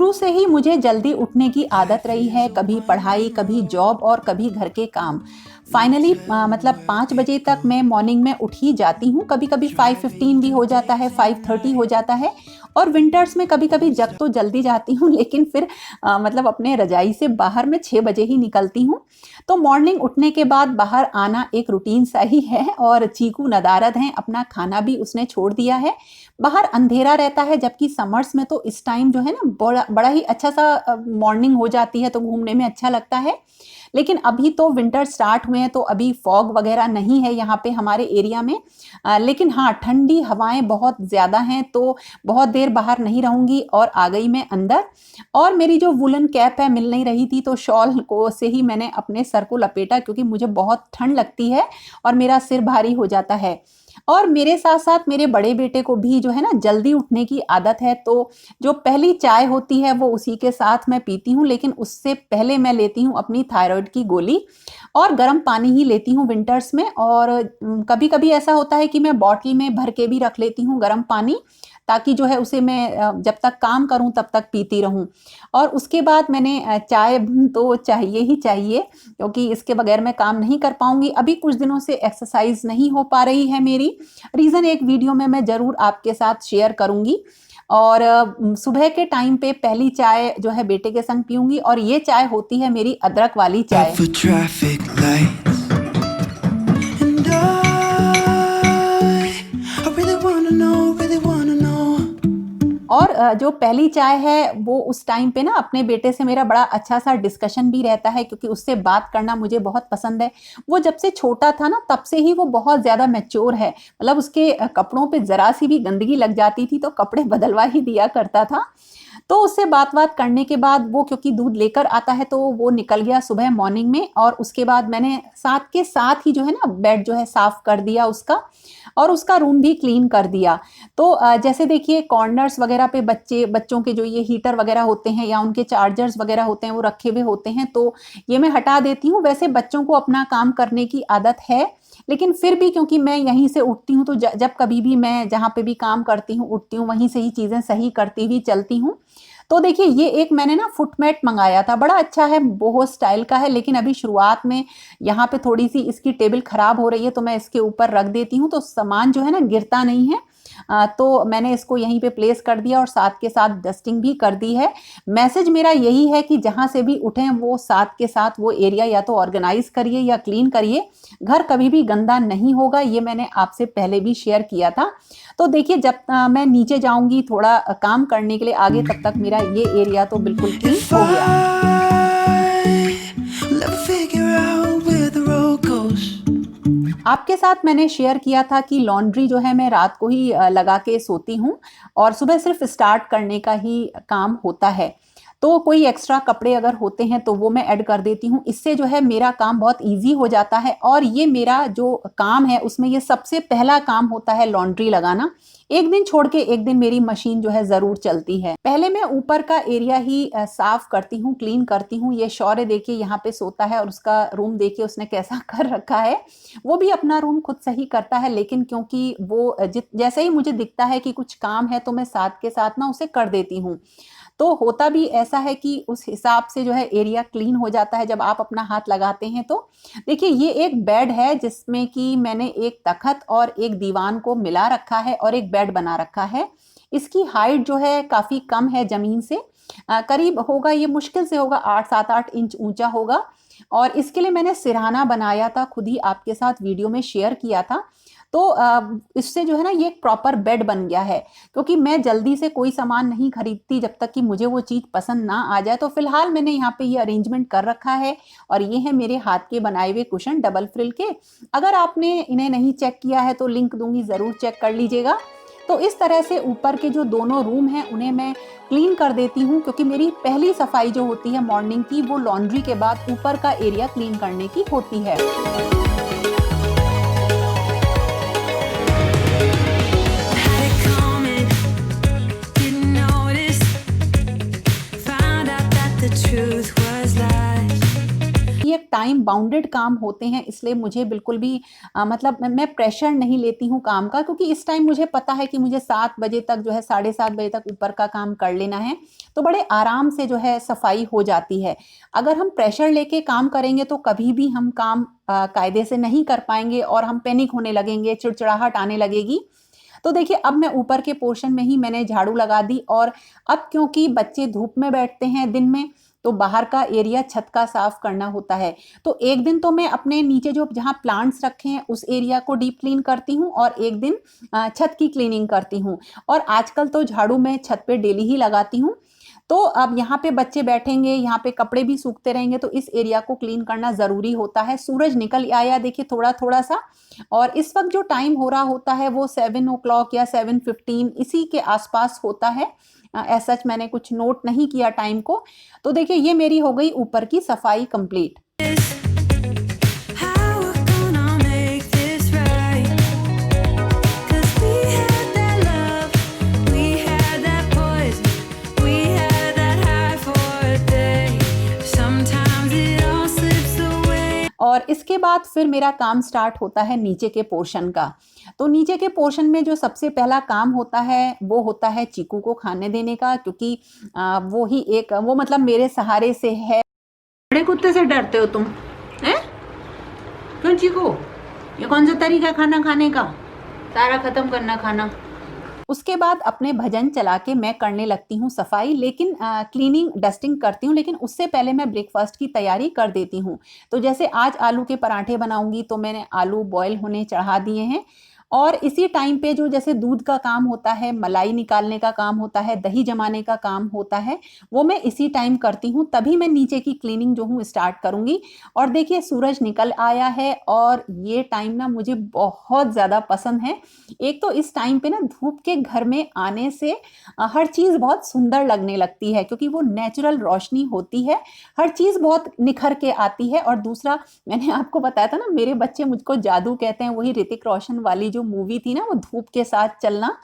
शुरू से ही मुझे जल्दी उठने की आदत रही है, कभी पढ़ाई, कभी जॉब और कभी घर के काम। फाइनली मतलब 5 बजे तक मैं मॉर्निंग में उठ ही जाती हूँ, कभी-कभी 5:15 भी हो जाता है, 5:30 हो जाता है और विंटर्स में कभी-कभी जग तो जल्दी जाती हूँ लेकिन फिर मतलब अपने रज़ाई से बाहर मैं 6 बजे ही निकलती हूँ। तो मॉर्निंग उठने के बाद बाहर आना एक रूटीन सा ही है और चीकू नदारद हैं, अपना खाना भी उसने छोड़ दिया है। बाहर अंधेरा रहता है जबकि समर्स में तो इस टाइम जो है ना बड़ा बड़ा ही अच्छा सा मॉर्निंग हो जाती है तो घूमने में अच्छा लगता है। लेकिन अभी तो विंटर स्टार्ट हुए हैं तो अभी फॉग वगैरह नहीं है यहाँ पे हमारे एरिया में। लेकिन हाँ, ठंडी हवाएं बहुत ज़्यादा हैं तो बहुत देर बाहर नहीं रहूँगी और आ गई मैं अंदर। और मेरी जो वूलन कैप है मिल नहीं रही थी तो शॉल को से ही मैंने अपने सर को लपेटा क्योंकि मुझे बहुत ठंड लगती है और मेरा सिर भारी हो जाता है। और मेरे साथ-साथ मेरे बड़े बेटे को भी जो है ना जल्दी उठने की आदत है, तो जो पहली चाय होती है वो उसी के साथ मैं पीती हूँ, लेकिन उससे पहले मैं लेती हूँ अपनी थायरॉइड की गोली और गर्म पानी ही लेती हूँ विंटर्स में। और कभी-कभी ऐसा होता है कि मैं बॉटल में भर के भी रख लेती हूँ गर्म पानी, ताकि जो है उसे मैं जब तक काम करूँ तब तक पीती रहूँ। और उसके बाद मैंने चाय तो चाहिए ही चाहिए क्योंकि इसके बगैर मैं काम नहीं कर पाऊँगी। अभी कुछ दिनों से एक्सरसाइज़ नहीं हो पा रही है मेरी। रीज़न एक वीडियो में मैं ज़रूर आपके साथ शेयर करूँगी। और सुबह के टाइम पे पहली चाय जो है बेटे के संग पीऊँगी और ये चाय होती है मेरी अदरक वाली चाय। और जो पहली चाय है वो उस टाइम पे ना अपने बेटे से मेरा बड़ा अच्छा सा डिस्कशन भी रहता है क्योंकि उससे बात करना मुझे बहुत पसंद है। वो जब से छोटा था ना तब से ही वो बहुत ज़्यादा मैच्योर है। मतलब उसके कपड़ों पे ज़रा सी भी गंदगी लग जाती थी तो कपड़े बदलवा ही दिया करता था। तो उससे बात-वात करने के बाद वो क्योंकि दूध लेकर आता है तो वो निकल गया सुबह मॉर्निंग में और उसके बाद मैंने साथ के साथ ही जो है ना बेड जो है साफ कर दिया उसका और उसका रूम भी क्लीन कर दिया। तो जैसे देखिए कॉर्नर्स वगैरह पे बच्चों के जो ये हीटर वगैरह होते हैं या उनके चार्जर्स वगैरह होते हैं वो रखे हुए होते हैं तो ये मैं हटा देती हूँ। वैसे बच्चों को अपना काम करने की आदत है, लेकिन फिर भी क्योंकि मैं यहीं से उठती हूँ तो जब कभी भी मैं जहाँ पे भी काम करती हूँ उठती हूँ वहीं से ही चीज़ें सही करती हुई चलती हूँ। तो देखिए ये एक मैंने ना फुटमैट मंगाया था, बड़ा अच्छा है, बोहो स्टाइल का है, लेकिन अभी शुरुआत में यहाँ पे थोड़ी-सी इसकी टेबल खराब हो रही है तो मैं इसके ऊपर रख देती हूँ तो सामान जो है ना गिरता नहीं है। तो मैंने इसको यहीं पे प्लेस कर दिया और साथ के साथ डस्टिंग भी कर दी है। मैसेज मेरा यही है कि जहाँ से भी उठें वो साथ के साथ वो एरिया या तो ऑर्गेनाइज़ करिए या क्लीन करिए। घर कभी भी गंदा नहीं होगा, ये मैंने आपसे पहले भी शेयर किया था। तो देखिए जब मैं नीचे जाऊँगी थोड़ा काम करने के लिए आगे तब तक मेरा ये एरिया तो बिल्कुल क्लीन हो गया। आपके साथ मैंने शेयर किया था कि लॉन्ड्री जो है मैं रात को ही लगा के सोती हूँ और सुबह सिर्फ स्टार्ट करने का ही काम होता है। तो कोई एक्स्ट्रा कपड़े अगर होते हैं तो वो मैं ऐड कर देती हूँ। इससे जो है मेरा काम बहुत ईज़ी हो जाता है और ये मेरा जो काम है उसमें ये सबसे पहला काम होता है लॉन्ड्री लगाना। एक दिन छोड़ के एक दिन मेरी मशीन जो है ज़रूर चलती है। पहले मैं ऊपर का एरिया ही साफ करती हूँ, क्लीन करती हूँ। ये शौर्य देखिए यहाँ पे सोता है और उसका रूम देखिए उसने कैसा कर रखा है। वो भी अपना रूम खुद सही करता है, लेकिन क्योंकि वो जैसे ही मुझे दिखता है कि कुछ काम है तो मैं साथ के साथ ना उसे कर देती हूँ। तो होता भी ऐसा है कि उस हिसाब से जो है एरिया क्लीन हो जाता है जब आप अपना हाथ लगाते हैं तो। देखिए ये एक बेड है जिसमें कि मैंने एक तख़्त और एक दीवान को मिला रखा है और एक बेड बना रखा है। इसकी हाइट जो है काफ़ी कम है ज़मीन से, करीब होगा ये मुश्किल से होगा 8 7-8 इंच ऊँचा होगा और इसके लिए मैंने सिरहाना बनाया था, खुद ही आपके साथ वीडियो में शेयर किया था। तो इससे जो है ना ये एक प्रॉपर बेड बन गया है क्योंकि मैं जल्दी से कोई सामान नहीं खरीदती जब तक कि मुझे वो चीज़ पसंद ना आ जाए। तो फिलहाल मैंने यहाँ पे ये अरेंजमेंट कर रखा है और ये है मेरे हाथ के बनाए हुए कुशन डबल फ्रिल के। अगर आपने इन्हें नहीं चेक किया है तो लिंक दूंगी, ज़रूर चेक कर लीजिएगा। तो इस तरह से ऊपर के जो दोनों रूम हैं उन्हें मैं क्लीन कर देती हूँ क्योंकि मेरी पहली सफाई जो होती है मॉर्निंग की वो लॉन्ड्री के बाद ऊपर का एरिया क्लीन करने की होती है। ये एक टाइम टाइम बाउंडेड काम होते हैं, इसलिए मुझे बिल्कुल भी मतलब मैं प्रेशर नहीं लेती हूँ काम का, क्योंकि इस टाइम मुझे पता है कि मुझे 7 बजे तक जो है 7:30 बजे तक ऊपर का काम कर लेना है, तो बड़े आराम से जो है सफाई हो जाती है। अगर हम प्रेशर लेके काम करेंगे तो कभी भी हम काम कायदे से नहीं कर पाएंगे और हम पैनिक होने लगेंगे, चिड़चिड़ाहट आने लगेगी। तो देखिए अब मैं ऊपर के पोर्शन में ही मैंने झाड़ू लगा दी, और अब क्योंकि बच्चे धूप में बैठते हैं दिन में, तो बाहर का एरिया छत का साफ करना होता है। तो एक दिन तो मैं अपने नीचे जो जहाँ प्लांट्स रखे हैं उस एरिया को डीप क्लीन करती हूँ, और एक दिन छत की क्लीनिंग करती हूँ। और आजकल तो झाड़ू मैं छत पे डेली ही लगाती हूँ। तो अब यहाँ पे बच्चे बैठेंगे, यहाँ पे कपड़े भी सूखते रहेंगे, तो इस एरिया को क्लीन करना ज़रूरी होता है। सूरज निकल आया देखिए थोड़ा थोड़ा सा, और इस वक्त जो टाइम हो रहा होता है वो 7 o'clock या 7:15 इसी के आसपास होता है। ऐसा सच मैंने कुछ नोट नहीं किया टाइम को। तो देखिए ये मेरी हो गई ऊपर की सफाई कंप्लीट। और इसके बाद फिर मेरा काम स्टार्ट होता है नीचे के पोर्शन का। तो नीचे के पोर्शन में जो सबसे पहला काम होता है वो होता है चीकू को खाने देने का, क्योंकि वो ही एक वो मतलब मेरे सहारे से है। बड़े कुत्ते से डरते हो तुम हैं? क्यों चीकू? ये कौन सा तरीका खाना खाने का? सारा खत्म करना खाना। उसके बाद अपने भजन चला के मैं करने लगती हूँ सफाई, लेकिन क्लीनिंग डस्टिंग करती हूँ, लेकिन उससे पहले मैं ब्रेकफास्ट की तैयारी कर देती हूँ। तो जैसे आज आलू के पराठे बनाऊंगी, तो मैंने आलू बॉयल होने चढ़ा दिए हैं, और इसी टाइम पे जो जैसे दूध का काम होता है, मलाई निकालने का काम होता है, दही जमाने का काम होता है, वो मैं इसी टाइम करती हूँ। तभी मैं नीचे की क्लीनिंग जो हूँ स्टार्ट करूँगी। और देखिए सूरज निकल आया है, और ये टाइम ना मुझे बहुत ज़्यादा पसंद है। एक तो इस टाइम पे ना धूप के घर में आने से हर चीज़ बहुत सुंदर लगने लगती है, क्योंकि वो नेचुरल रोशनी होती है, हर चीज़ बहुत निखर के आती है। और दूसरा, मैंने आपको बताया था ना मेरे बच्चे मुझको जादू कहते हैं, वही ऋतिक रोशन वाली जो मूवी थी ना, वो धूप के साथ चलना,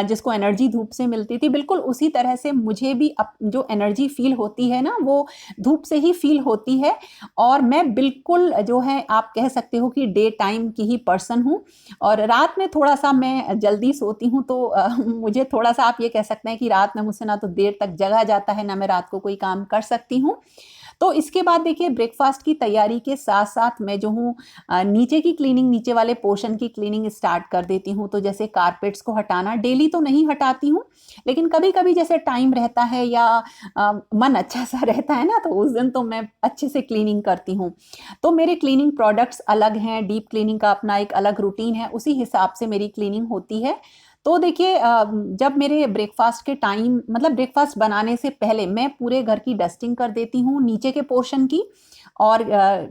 जिसको एनर्जी धूप से मिलती थी, बिल्कुल उसी तरह से मुझे भी जो एनर्जी फील होती है ना, वो धूप से ही फील होती है। और मैं बिल्कुल जो है आप कह सकते हो कि डे टाइम की ही पर्सन हूँ, और रात में थोड़ा सा मैं जल्दी सोती हूँ, तो मुझे थोड़ा सा आप ये कह सकते हैं कि रात में मुझसे ना तो देर तक जगा जाता है, ना मैं रात को कोई काम कर सकती हूँ। तो इसके बाद देखिए ब्रेकफास्ट की तैयारी के साथ साथ मैं जो हूँ नीचे की क्लीनिंग, नीचे वाले पोर्शन की क्लीनिंग स्टार्ट कर देती हूँ। तो जैसे कारपेट्स को हटाना, डेली तो नहीं हटाती हूँ, लेकिन कभी कभी जैसे टाइम रहता है या मन अच्छा सा रहता है ना, तो उस दिन तो मैं अच्छे से क्लीनिंग करती हूँ। तो मेरे क्लीनिंग प्रोडक्ट्स अलग हैं, डीप क्लीनिंग का अपना एक अलग रूटीन है, उसी हिसाब से मेरी क्लीनिंग होती है। तो देखिए जब मेरे ब्रेकफास्ट के टाइम, मतलब ब्रेकफास्ट बनाने से पहले मैं पूरे घर की डस्टिंग कर देती हूँ नीचे के पोर्शन की, और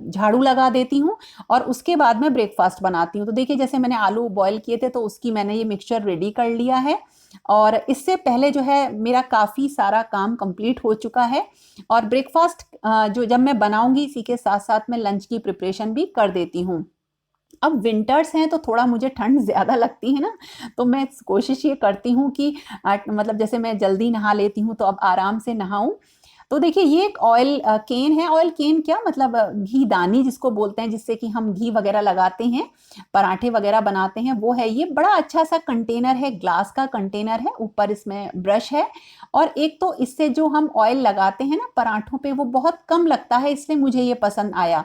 झाड़ू लगा देती हूँ, और उसके बाद मैं ब्रेकफास्ट बनाती हूँ। तो देखिए जैसे मैंने आलू बॉयल किए थे, तो उसकी मैंने ये मिक्सचर रेडी कर लिया है, और इससे पहले जो है मेरा काफ़ी सारा काम कंप्लीट हो चुका है। और ब्रेकफास्ट जो जब मैं बनाऊंगी, इसी के साथ साथ मैं लंच की प्रिपरेशन भी कर देती हूँ। अब विंटर्स हैं तो थोड़ा मुझे ठंड ज़्यादा लगती है ना, तो मैं कोशिश ये करती हूँ कि मतलब जैसे मैं जल्दी नहा लेती हूँ, तो अब आराम से नहाऊं। तो देखिए ये एक ऑयल केन है। ऑयल केन क्या मतलब, घी दानी जिसको बोलते हैं, जिससे कि हम घी वगैरह लगाते हैं, पराठे वगैरह बनाते हैं, वो है। ये बड़ा अच्छा सा कंटेनर है, ग्लास का कंटेनर है, ऊपर इसमें ब्रश है, और एक तो इससे जो हम ऑयल लगाते हैं ना पराठों पे, वो बहुत कम लगता है, इसलिए मुझे ये पसंद आया।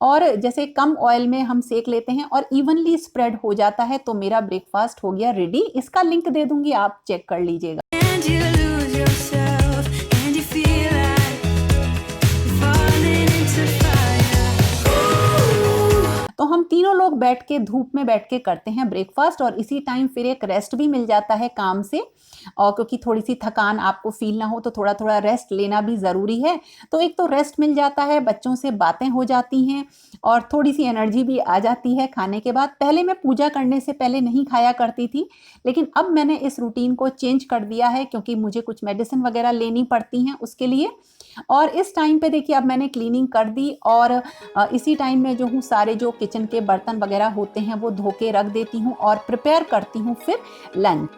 और जैसे कम ऑयल में हम सेक लेते हैं और इवनली स्प्रेड हो जाता है। तो मेरा ब्रेकफास्ट हो गया रेडी। इसका लिंक दे दूंगी, आप चेक कर लीजिएगा। तो हम तीनों लोग बैठ के धूप में बैठ के करते हैं ब्रेकफास्ट, और इसी टाइम फिर एक रेस्ट भी मिल जाता है काम से, और क्योंकि थोड़ी सी थकान आपको फील ना हो, तो थोड़ा थोड़ा रेस्ट लेना भी ज़रूरी है। तो एक तो रेस्ट मिल जाता है, बच्चों से बातें हो जाती हैं, और थोड़ी सी एनर्जी भी आ जाती है खाने के बाद। पहले मैं पूजा करने से पहले नहीं खाया करती थी, लेकिन अब मैंने इस रूटीन को चेंज कर दिया है, क्योंकि मुझे कुछ मेडिसिन वगैरह लेनी पड़ती हैं उसके लिए। और इस टाइम पे देखिए अब मैंने क्लीनिंग कर दी, और इसी टाइम में जो हूँ सारे जो किचन के बर्तन वगैरह होते हैं वो धो के रख देती हूँ, और प्रिपेयर करती हूँ फिर लंच।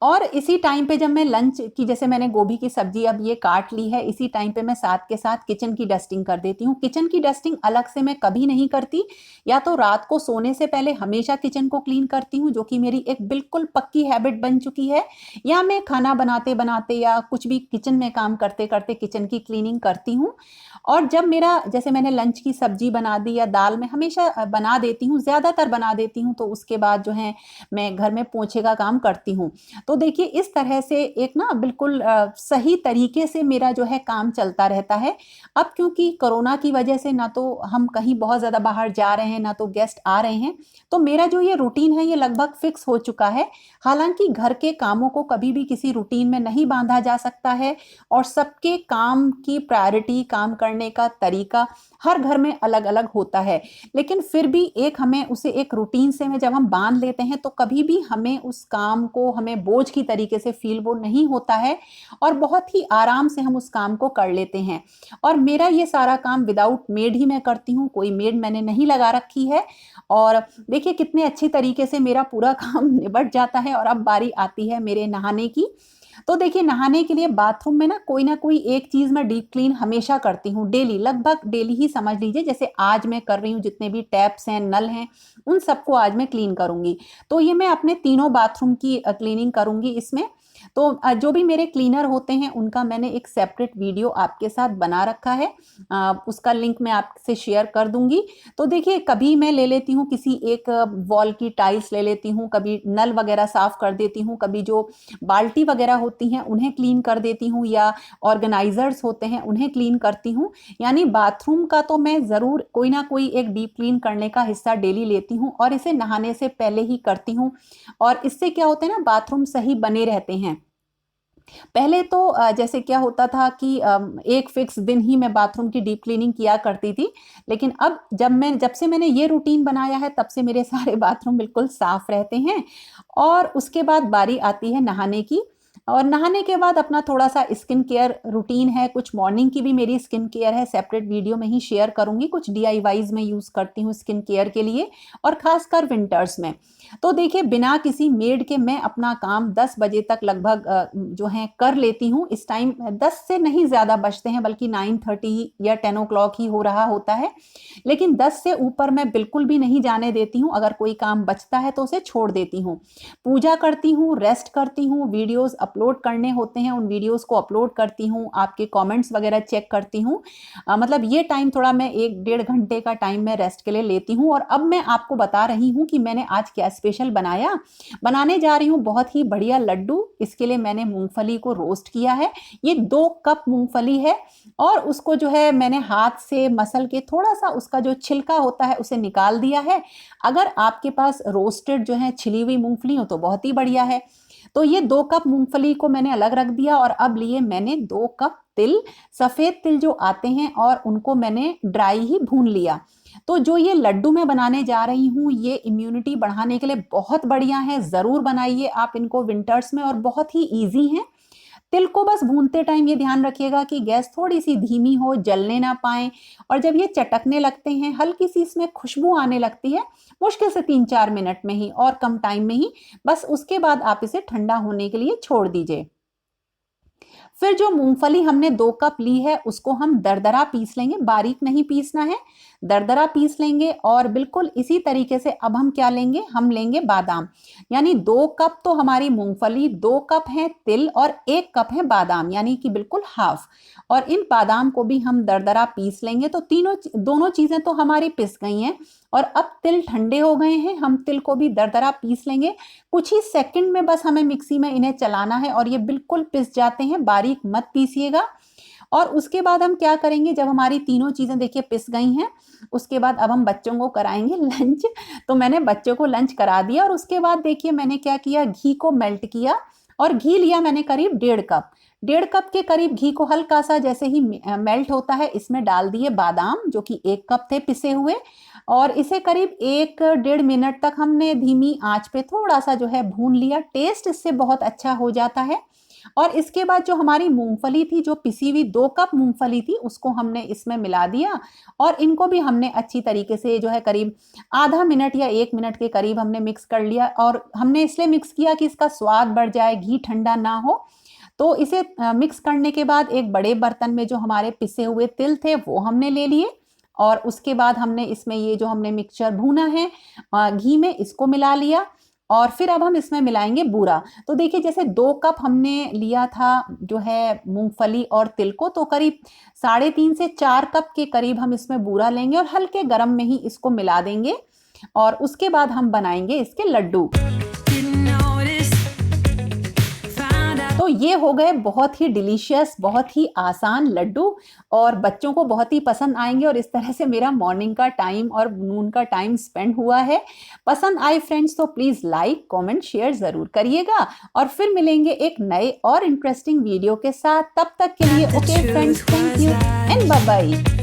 और इसी टाइम पे जब मैं लंच की, जैसे मैंने गोभी की सब्जी अब ये काट ली है, इसी टाइम पे मैं साथ के साथ किचन की डस्टिंग कर देती हूँ। किचन की डस्टिंग अलग से मैं कभी नहीं करती, या तो रात को सोने से पहले हमेशा किचन को क्लीन करती हूँ, जो कि मेरी एक बिल्कुल पक्की हैबिट बन चुकी है, या मैं खाना बनाते बनाते या कुछ भी किचन में काम करते करते किचन की क्लीनिंग करती हूँ। और जब मेरा, जैसे मैंने लंच की सब्जी बना दी या दाल मैं हमेशा बना देती हूँ, ज़्यादातर बना देती हूँ, तो उसके बाद जो है मैं घर में पोछे का काम करती हूँ। तो देखिए इस तरह से एक ना बिल्कुल सही तरीके से मेरा जो है काम चलता रहता है। अब क्योंकि कोरोना की वजह से ना तो हम कहीं बहुत ज़्यादा बाहर जा रहे हैं, ना तो गेस्ट आ रहे हैं, तो मेरा जो ये रूटीन है ये लगभग फिक्स हो चुका है। हालांकि घर के कामों को कभी भी किसी रूटीन में नहीं बांधा जा सकता है, और सबके काम की प्रायोरिटी, काम करने का तरीका हर घर में अलग अलग होता है। लेकिन फिर भी एक हमें उसे एक रूटीन से में जब हम बांध लेते हैं, तो कभी भी हमें उस काम को हमें बोझ की तरीके से फील वो नहीं होता है, और बहुत ही आराम से हम उस काम को कर लेते हैं। और मेरा ये सारा काम विदाउट मेड ही मैं करती हूँ, कोई मेड मैंने नहीं लगा रखी है। और देखिए कितने अच्छी तरीके से मेरा पूरा काम निबट जाता है। और अब बारी आती है मेरे नहाने की। तो देखिए नहाने के लिए बाथरूम में ना कोई एक चीज मैं डीप क्लीन हमेशा करती हूँ, डेली, लगभग डेली ही समझ लीजिए। जैसे आज मैं कर रही हूँ, जितने भी टैप्स हैं, नल हैं, उन सबको आज मैं क्लीन करूंगी। तो ये मैं अपने तीनों बाथरूम की क्लीनिंग करूंगी इसमें। तो जो भी मेरे क्लीनर होते हैं उनका मैंने एक सेपरेट वीडियो आपके साथ बना रखा है, उसका लिंक मैं आपसे शेयर कर दूंगी। तो देखिए कभी मैं ले लेती हूँ किसी एक वॉल की टाइल्स ले लेती हूँ, कभी नल वगैरह साफ कर देती हूँ, कभी जो बाल्टी वगैरह होती हैं उन्हें क्लीन कर देती हूँ, या ऑर्गेनाइजर्स होते हैं उन्हें क्लीन करती हूँ। यानी बाथरूम का तो मैं ज़रूर कोई ना कोई एक डीप क्लीन करने का हिस्सा डेली लेती हूँ, और इसे नहाने से पहले ही करती हूँ। और इससे क्या होता है ना, बाथरूम सही बने रहते हैं। पहले तो जैसे क्या होता था कि एक फिक्स दिन ही मैं बाथरूम की डीप क्लीनिंग किया करती थी। लेकिन अब जब से मैंने ये रूटीन बनाया है, तब से मेरे सारे बाथरूम बिल्कुल साफ रहते हैं। और उसके बाद बारी आती है नहाने की। और नहाने के बाद अपना थोड़ा सा स्किन केयर रूटीन है, कुछ मॉर्निंग की भी मेरी स्किन केयर है, सेपरेट वीडियो में ही शेयर करूंगी। कुछ डीआईवाईज में यूज करती हूँ स्किन केयर के लिए, और खासकर विंटर्स में। तो देखिए बिना किसी मेड के मैं अपना काम 10 बजे तक लगभग जो है कर लेती हूँ। इस टाइम 10 से नहीं ज़्यादा बजते हैं, बल्कि 9:30 या 10 o'clock ही हो रहा होता है। लेकिन 10 से ऊपर मैं बिल्कुल भी नहीं जाने देती हूँ। अगर कोई काम बचता है तो उसे छोड़ देती हूँ। पूजा करती हूँ, रेस्ट करती हूँ, वीडियोस अपलोड करने होते हैं, उन वीडियोस को अपलोड करती हूँ, आपके कमेंट्स वगैरह चेक करती हूँ। मतलब ये टाइम थोड़ा मैं 1-1.5 घंटे का टाइम मैं रेस्ट के लिए लेती हूँ। और अब मैं आपको बता रही हूँ कि मैंने आज क्या स्पेशल बनाया। बनाने जा रही हूँ बहुत ही बढ़िया लड्डू। इसके लिए मैंने मूंगफली को रोस्ट किया है। ये 2 कप मूंगफली है, और उसको जो है मैंने हाथ से मसल के थोड़ा सा उसका जो छिलका होता है उसे निकाल दिया है। अगर आपके पास रोस्टेड जो है छिली हुई मूंगफली हो तो बहुत ही बढ़िया है। तो ये 2 कप मूंगफली को मैंने अलग रख दिया, और अब लिए मैंने 2 कप तिल, सफेद तिल जो आते हैं, और उनको मैंने ड्राई ही भून लिया। तो जो ये लड्डू मैं बनाने जा रही हूँ, ये इम्यूनिटी बढ़ाने के लिए बहुत बढ़िया है। ज़रूर बनाइए आप इनको विंटर्स में, और बहुत ही ईजी हैं। तिल को बस भूनते टाइम ये ध्यान रखिएगा कि गैस थोड़ी सी धीमी हो, जलने ना पाए। और जब ये चटकने लगते हैं, हल्की सी इसमें खुशबू आने लगती है, मुश्किल से 3-4 मिनट में ही, और कम टाइम में ही, बस उसके बाद आप इसे ठंडा होने के लिए छोड़ दीजिए। फिर जो मूंगफली हमने 2 कप ली है उसको हम दरदरा पीस लेंगे, बारीक नहीं पीसना है, दरदरा पीस लेंगे। और बिल्कुल इसी तरीके से अब हम क्या लेंगे, हम लेंगे बादाम। यानी 2 कप तो हमारी मूंगफली, 2 कप है तिल, और 1 कप है बादाम, यानी कि बिल्कुल हाफ। और इन बादाम को भी हम दरदरा पीस लेंगे। तो दोनों चीजें तो हमारी पिस गई हैं। और अब तिल ठंडे हो गए हैं, हम तिल को भी दरदरा पीस लेंगे। कुछ ही सेकंड में बस हमें मिक्सी में इन्हें चलाना है, और ये बिल्कुल पिस जाते हैं, बारीक मत पीसिएगा। और उसके बाद हम क्या करेंगे, जब हमारी तीनों चीजें देखिए पिस गई हैं, उसके बाद अब हम बच्चों को कराएंगे लंच। तो मैंने बच्चों को लंच करा दिया, और उसके बाद देखिए मैंने क्या किया, घी को मेल्ट किया। और घी लिया मैंने करीब 1.5 कप। 1.5 कप के करीब घी को हल्का सा जैसे ही मेल्ट होता है, इसमें डाल दिए बादाम जो कि 1 कप थे पिसे हुए। और इसे करीब 1-1.5 मिनट तक हमने धीमी आंच पे थोड़ा सा जो है भून लिया। टेस्ट इससे बहुत अच्छा हो जाता है। और इसके बाद जो हमारी मूंगफली थी, जो पिसी हुई 2 कप मूंगफली थी, उसको हमने इसमें मिला दिया और इनको भी हमने अच्छी तरीके से जो है करीब आधा मिनट या 1 मिनट के करीब हमने मिक्स कर लिया। और हमने इसलिए मिक्स किया कि इसका स्वाद बढ़ जाए, घी ठंडा ना हो। तो इसे मिक्स करने के बाद एक बड़े बर्तन में जो हमारे पिसे हुए तिल थे वो हमने ले लिए और उसके बाद हमने इसमें ये जो हमने मिक्सचर भूना है घी में, इसको मिला लिया और फिर अब हम इसमें मिलाएंगे बूरा। तो देखिए जैसे 2 कप हमने लिया था जो है मूंगफली और तिल को, तो करीब 3.5 से 4 कप के करीब हम इसमें बूरा लेंगे और हल्के गरम में ही इसको मिला देंगे और उसके बाद हम बनाएंगे इसके लड्डू। तो ये हो गए बहुत ही डिलीशियस, बहुत ही आसान लड्डू और बच्चों को बहुत ही पसंद आएंगे और इस तरह से मेरा मॉर्निंग का टाइम और नून का टाइम स्पेंड हुआ है। पसंद आए फ्रेंड्स तो प्लीज लाइक कमेंट शेयर जरूर करिएगा और फिर मिलेंगे एक नए और इंटरेस्टिंग वीडियो के साथ। तब तक के लिए okay friends, thank you and bye bye.